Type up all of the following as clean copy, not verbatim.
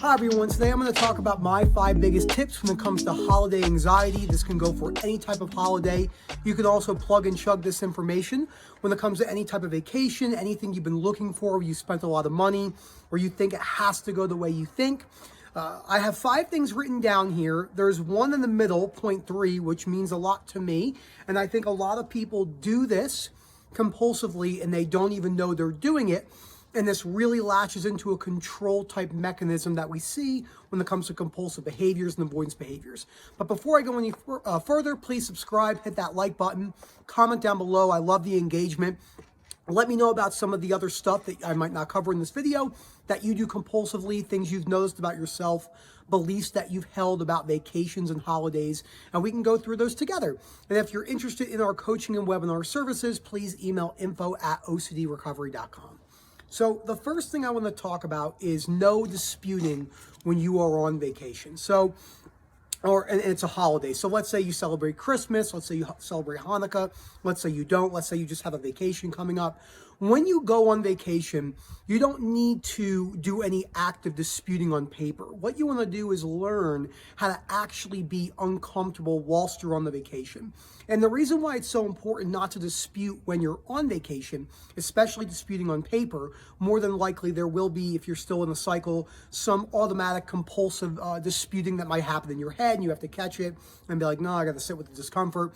Hi everyone, today I'm going to talk about my 5 biggest tips when it comes to holiday anxiety. This can go for any type of holiday. You can also plug and chug this information when it comes to any type of vacation, anything you've been looking for, where you spent a lot of money, or you think it has to go the way you think. I have 5 things written down here. There's one in the middle, point 3, which means a lot to me. And I think a lot of people do this compulsively and they don't even know they're doing it. And this really latches into a control type mechanism that we see when it comes to compulsive behaviors and avoidance behaviors. But before I go any further, please subscribe, hit that like button, comment down below. I love the engagement. Let me know about some of the other stuff that I might not cover in this video that you do compulsively, things you've noticed about yourself, beliefs that you've held about vacations and holidays, and we can go through those together. And if you're interested in our coaching and webinar services, please email info@ocdrecovery.com. So the first thing I want to talk about is no disputing when you are on vacation. And it's a holiday. So let's say you celebrate Christmas, let's say you celebrate Hanukkah, let's say you don't, let's say you just have a vacation coming up. When you go on vacation, you don't need to do any active disputing on paper. What you want to do is learn how to actually be uncomfortable whilst you're on the vacation. And the reason why it's so important not to dispute when you're on vacation, especially disputing on paper, more than likely there will be, if you're still in the cycle, some automatic compulsive disputing that might happen in your head, and you have to catch it and be like, no, I got to sit with the discomfort.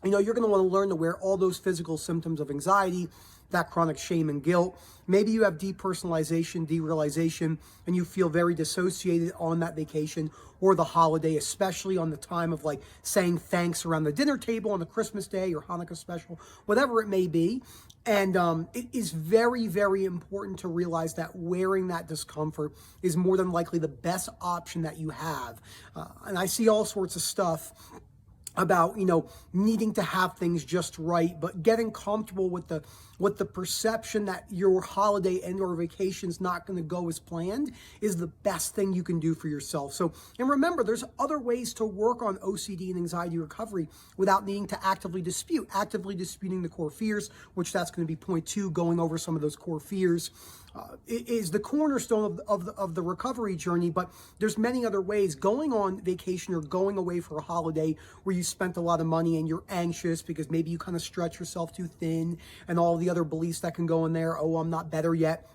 You know, you're going to want to learn to wear all those physical symptoms of anxiety, that chronic shame and guilt. Maybe you have depersonalization, derealization, and you feel very dissociated on that vacation or the holiday, especially on the time of like saying thanks around the dinner table on the Christmas day or Hanukkah special, whatever it may be. And it is very, very important to realize that wearing that discomfort is more than likely the best option that you have. And I see all sorts of stuff about, you know, needing to have things just right, but getting comfortable with the perception that your holiday and or vacation's not going to go as planned is the best thing you can do for yourself. So, and remember, there's other ways to work on OCD and anxiety recovery without needing to actively disputing the core fears, which that's going to be point 2, going over some of those core fears. It is the cornerstone of the recovery journey, but there's many other ways. Going on vacation or going away for a holiday where you spent a lot of money and you're anxious because maybe you kind of stretch yourself too thin and all the other beliefs that can go in there. Oh, I'm not better yet.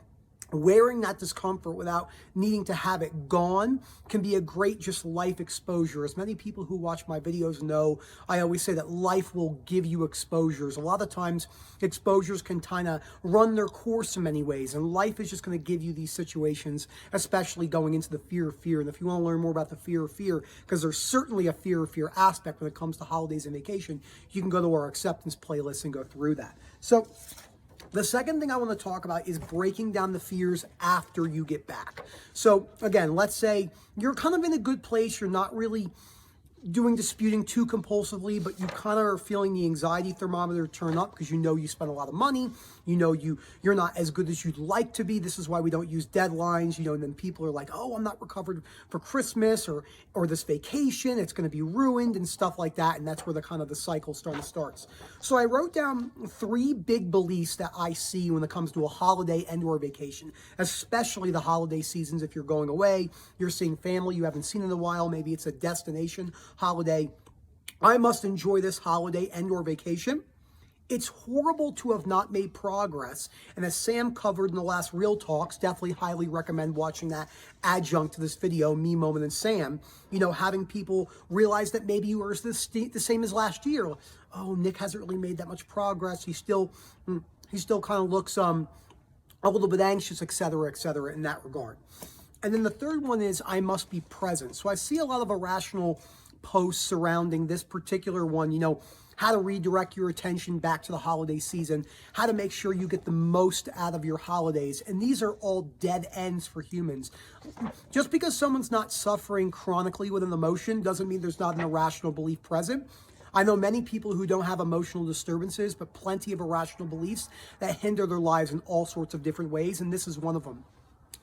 Wearing that discomfort without needing to have it gone can be a great just life exposure. As many people who watch my videos know, I always say that life will give you exposures. A lot of times exposures can kind of run their course in many ways, and life is just going to give you these situations, especially going into the fear of fear. And if you want to learn more about the fear of fear, because there's certainly a fear of fear aspect when it comes to holidays and vacation, you can go to our acceptance playlist and go through that. So the second thing I want to talk about is breaking down the fears after you get back. So again, let's say you're kind of in a good place. You're not really doing disputing too compulsively, but you kind of are feeling the anxiety thermometer turn up because you know you spent a lot of money. You know you're not as good as you'd like to be. This is why we don't use deadlines, you know, and then people are like, oh, I'm not recovered for Christmas or this vacation. It's going to be ruined and stuff like that. And that's where the cycle starts. So I wrote down 3 big beliefs that I see when it comes to a holiday and or vacation, especially the holiday seasons. If you're going away, you're seeing family you haven't seen in a while, maybe it's a destination holiday. I must enjoy this holiday and or vacation. It's horrible to have not made progress. And as Sam covered in the last Real Talks, definitely highly recommend watching that adjunct to this video, Me, Moment, and Sam. You know, having people realize that maybe you were the same as last year. Oh, Nick hasn't really made that much progress. He still kind of looks a little bit anxious, et cetera, in that regard. And then the third one is I must be present. So I see a lot of irrational posts surrounding this particular one, you know, how to redirect your attention back to the holiday season, how to make sure you get the most out of your holidays. And these are all dead ends for humans. Just because someone's not suffering chronically with an emotion doesn't mean there's not an irrational belief present. I know many people who don't have emotional disturbances, but plenty of irrational beliefs that hinder their lives in all sorts of different ways, and this is one of them.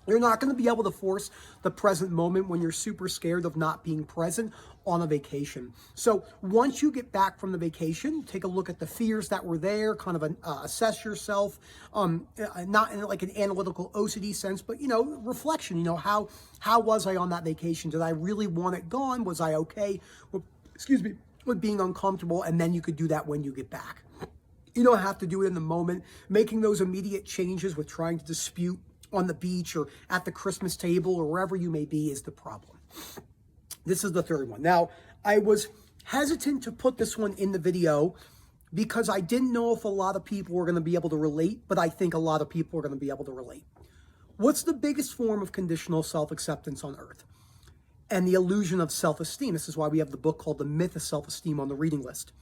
You're not going to be able to force the present moment when you're super scared of not being present on a vacation. So once you get back from the vacation, take a look at the fears that were there, kind of assess yourself, not in like an analytical OCD sense, but, reflection, how was I on that vacation? Did I really want it gone? Was I okay with being uncomfortable? And then you could do that when you get back. You don't have to do it in the moment. Making those immediate changes with trying to dispute on the beach or at the Christmas table or wherever you may be is the problem. This is the third one. Now, I was hesitant to put this one in the video because I didn't know if a lot of people were going to be able to relate, but I think a lot of people are going to be able to relate. What's the biggest form of conditional self-acceptance on earth? And the illusion of self-esteem. This is why we have the book called The Myth of Self-Esteem on the reading list.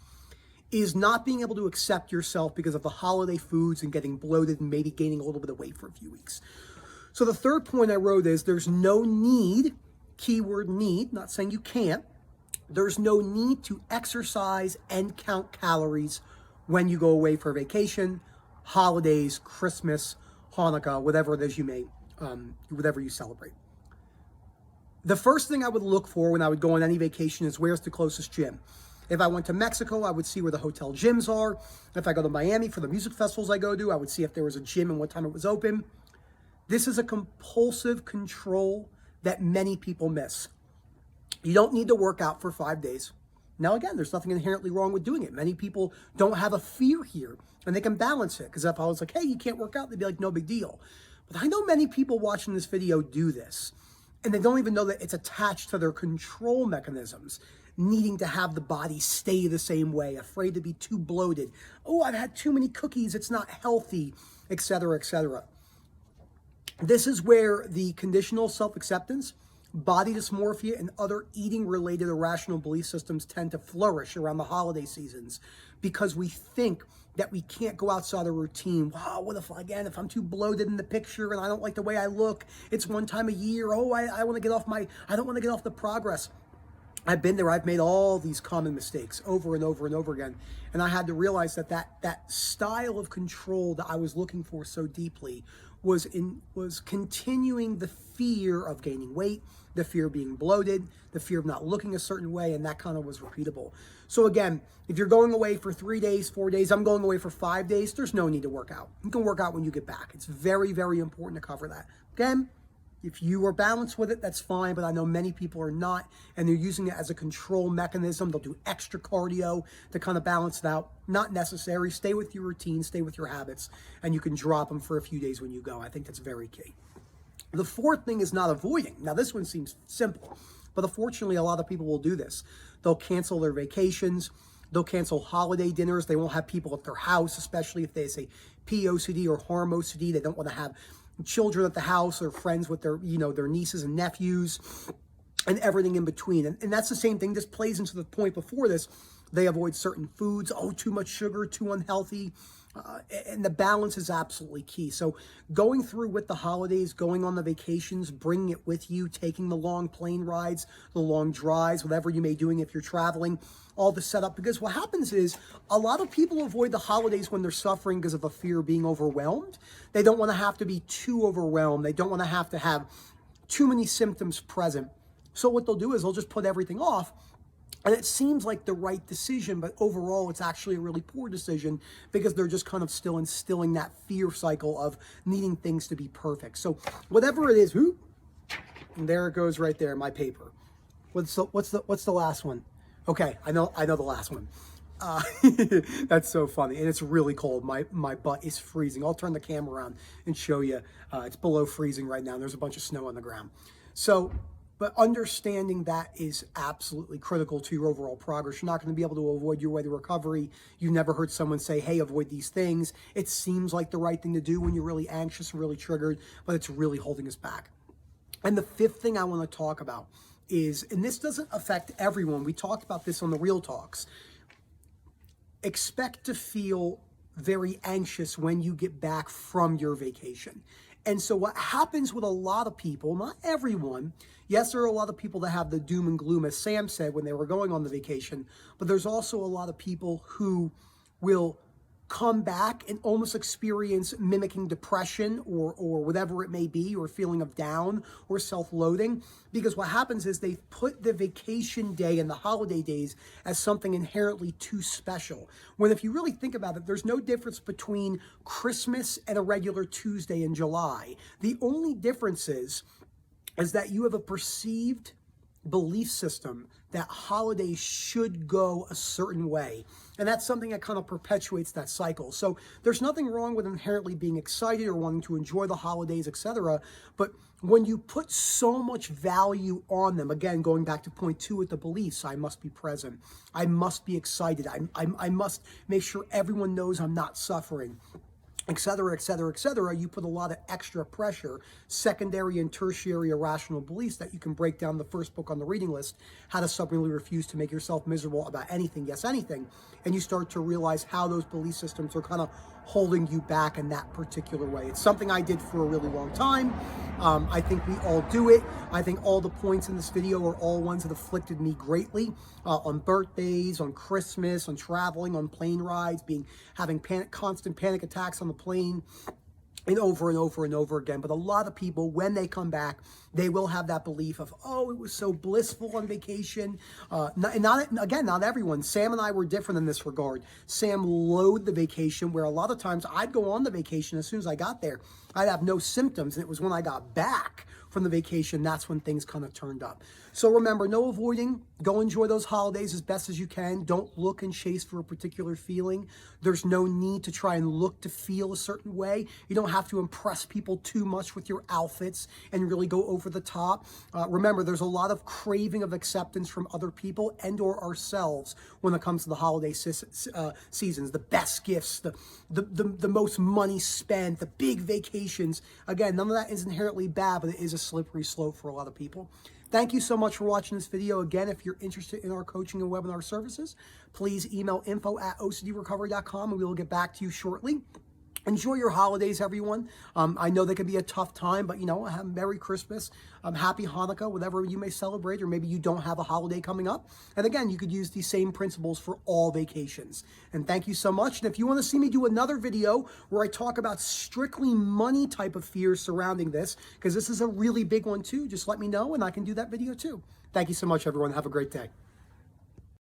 Is not being able to accept yourself because of the holiday foods and getting bloated and maybe gaining a little bit of weight for a few weeks. So the third point I wrote is there's no need, keyword need, not saying you can't, there's no need to exercise and count calories when you go away for a vacation, holidays, Christmas, Hanukkah, whatever it is whatever you celebrate. The first thing I would look for when I would go on any vacation is where's the closest gym. If I went to Mexico, I would see where the hotel gyms are. If I go to Miami for the music festivals I go to, I would see if there was a gym and what time it was open. This is a compulsive control that many people miss. You don't need to work out for 5 days. Now, again, there's nothing inherently wrong with doing it. Many people don't have a fear here, and they can balance it. Because if I was like, hey, you can't work out, they'd be like, no big deal. But I know many people watching this video do this, and they don't even know that it's attached to their control mechanisms, needing to have the body stay the same way, afraid to be too bloated. Oh, I've had too many cookies, it's not healthy, etc., etc. This is where the conditional self-acceptance, body dysmorphia, and other eating-related irrational belief systems tend to flourish around the holiday seasons because we think that we can't go outside the routine. Wow, what if, again, if I'm too bloated in the picture and I don't like the way I look, it's one time a year, oh, I want to get off I don't want to get off the progress. I've been there. I've made all these common mistakes over and over and over again. And I had to realize that style of control that I was looking for so deeply was continuing the fear of gaining weight, the fear of being bloated, the fear of not looking a certain way, and that kind of was repeatable. So again, if you're going away for 3 days, 4 days, I'm going away for 5 days, there's no need to work out. You can work out when you get back. It's very, very important to cover that. Again, if you are balanced with it, that's fine, but I know many people are not, and they're using it as a control mechanism. They'll do extra cardio to kind of balance it out. Not necessary. Stay with your routine, stay with your habits, and you can drop them for a few days when you go. I think that's very key. The fourth thing is not avoiding. Now, this one seems simple, but unfortunately, a lot of people will do this. They'll cancel their vacations. They'll cancel holiday dinners. They won't have people at their house, especially if they say POCD or harm OCD. They don't want to have children at the house or friends with their nieces and nephews and everything in between. And that's the same thing. This plays into the point before this. They avoid certain foods. Oh, too much sugar, too unhealthy. And the balance is absolutely key. So going through with the holidays, going on the vacations, bringing it with you, taking the long plane rides, the long drives, whatever you may be doing if you're traveling, all the setup. Because what happens is a lot of people avoid the holidays when they're suffering because of a fear of being overwhelmed. They don't want to have to be too overwhelmed. They don't want to have too many symptoms present. So what they'll do is they'll just put everything off. And it seems like the right decision, but overall it's actually a really poor decision because they're just kind of still instilling that fear cycle of needing things to be perfect. So whatever it is, and there it goes right there, my paper. What's the last one? Okay, I know the last one. That's so funny, and it's really cold. My butt is freezing. I'll turn the camera around and show you. It's below freezing right now, and there's a bunch of snow on the ground. So, but understanding that is absolutely critical to your overall progress. You're not going to be able to avoid your way to recovery. You've never heard someone say, hey, avoid these things. It seems like the right thing to do when you're really anxious and really triggered, but it's really holding us back. And the fifth thing I want to talk about is, and this doesn't affect everyone, we talked about this on the Real Talks, expect to feel very anxious when you get back from your vacation. And so what happens with a lot of people, not everyone, yes, there are a lot of people that have the doom and gloom, as Sam said, when they were going on the vacation, but there's also a lot of people who will come back and almost experience mimicking depression or whatever it may be, or feeling of down or self-loathing, because what happens is they've put the vacation day and the holiday days as something inherently too special. When if you really think about it, there's no difference between Christmas and a regular Tuesday in July. The only difference is that you have a perceived belief system that holidays should go a certain way. And that's something that kind of perpetuates that cycle. So there's nothing wrong with inherently being excited or wanting to enjoy the holidays, etc. But when you put so much value on them, again, going back to point 2 with the beliefs, I must be present, I must be excited, I must make sure everyone knows I'm not suffering, etc., etc., etc., you put a lot of extra pressure, secondary and tertiary irrational beliefs that you can break down the first book on the reading list, How to Stubbornly Refuse to Make Yourself Miserable About Anything, Yes Anything, and you start to realize how those belief systems are kind of holding you back in that particular way. It's something I did for a really long time. I think we all do it. I think all the points in this video are all ones that afflicted me greatly, on birthdays, on Christmas, on traveling, on plane rides, having constant panic attacks on the plane, and over and over and over again. But a lot of people, when they come back, they will have that belief of, oh, it was so blissful on vacation. Not everyone. Sam and I were different in this regard. Sam loathed the vacation, where a lot of times I'd go on the vacation as soon as I got there. I'd have no symptoms, and it was when I got back from the vacation, that's when things kind of turned up. So remember, no avoiding. Go enjoy those holidays as best as you can. Don't look and chase for a particular feeling. There's no need to try and look to feel a certain way. You don't have to impress people too much with your outfits and really go over the top. Remember, there's a lot of craving of acceptance from other people and or ourselves when it comes to the holiday seasons. The best gifts, the most money spent, the big vacations. Again, none of that is inherently bad, but it is a slippery slope for a lot of people. Thank you so much for watching this video. Again, if you're interested in our coaching and webinar services, please email info@ocdrecovery.com and we will get back to you shortly. Enjoy your holidays, everyone. I know they can be a tough time, but, have Merry Christmas, Happy Hanukkah, whatever you may celebrate, or maybe you don't have a holiday coming up. And again, you could use these same principles for all vacations. And thank you so much. And if you want to see me do another video where I talk about strictly money type of fears surrounding this, because this is a really big one too, just let me know and I can do that video too. Thank you so much, everyone. Have a great day.